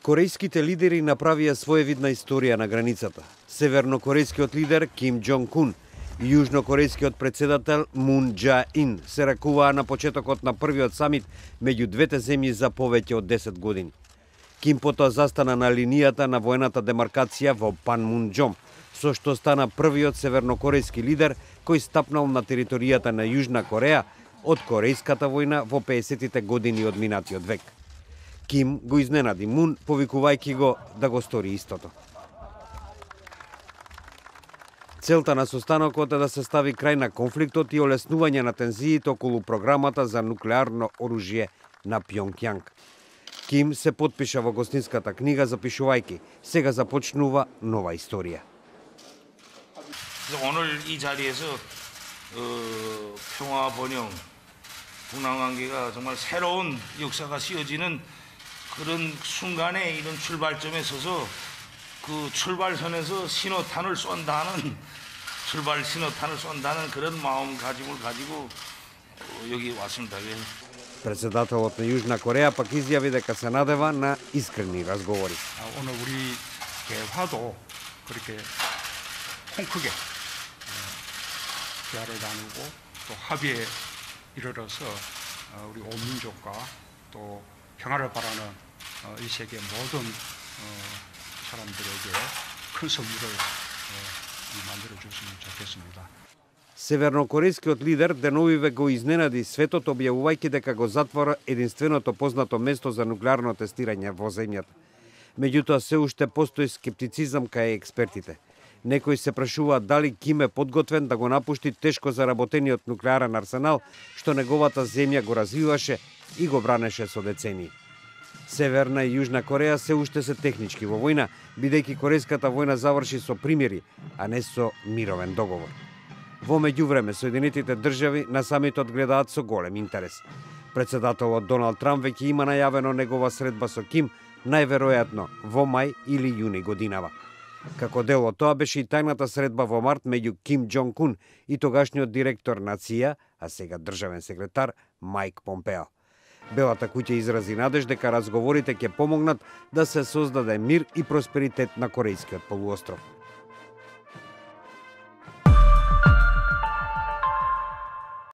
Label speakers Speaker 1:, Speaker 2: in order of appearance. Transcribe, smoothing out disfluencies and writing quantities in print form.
Speaker 1: Корејските лидери направија своевидна историја на границата. Севернокорејскиот лидер Ким Џонг Ун и јужнокорејскиот председател Мун Џа Ин се ракуваа на почетокот на првиот самит меѓу двете земји за повеќе од 10 години. Ким потоа застана на линијата на воената демаркација во Панмунџом, со што стана првиот севернокорејски лидер кој стапнал на територијата на Јужна Кореја од Корејската војна во 50-тите години од минатиот век. Ким го изненади Мун, повикувајќи го да го стори истото. Целта на состанокот е да се стави крај на конфликтот и олеснување на тензиите околу програмата за нуклеарно оружје на Пјонгјанг. Ким се потпиша во гостинската книга запишувајќи: сега започнува нова историја.
Speaker 2: 오늘 이 자리에서 평화 번영, 분화 관계가 정말 새로운 역사가 씌워지는 그런 순간에 이런 출발점에 서서 그 출발선에서 신호탄을 쏜다는 그런 마음가짐을 가지고 여기 왔습니다.
Speaker 1: Председателот на Јужна Кореја пак изјави дека се надева на искрени разговори.
Speaker 3: 오늘 우리 대화도 그렇게 통 크게 대화를 나누고 또 합의에 이르러서 우리 온 민족과 또 평화를 바라는 이 세계 모든 사람들에게 큰 선물을 만들어 줬으면 좋겠습니다.
Speaker 1: Севернокорејскиот лидер деновиве го изненади светот објавувајќи дека го затвора единственото познато место за нуклеарно тестирање во земјата. Меѓутоа се уште постои скептицизам кај експертите. Некои се прашуваат дали Ким е подготвен да го напушти тешко заработениот нуклеарен арсенал што неговата земја го развиваше и го бранеше со децении. Северна и Јужна Кореја се уште се технички во војна, бидејќи Корејската војна заврши со примири, а не со мировен договор. Во меѓувреме, Соединетите држави на самитот гледаат со голем интерес. Председателот Доналд Трамп веќе има најавено негова средба со Ким, најверојатно во мај или јуни годинава. Како дел од тоа беше и тајната средба во март меѓу Ким Џонг Ун и тогашниот директор на ЦИА, а сега државен секретар Мајк Помпео. Белата куќа изрази надеж дека разговорите ќе помогнат да се создаде мир и просперитет на Корејскиот полуостров.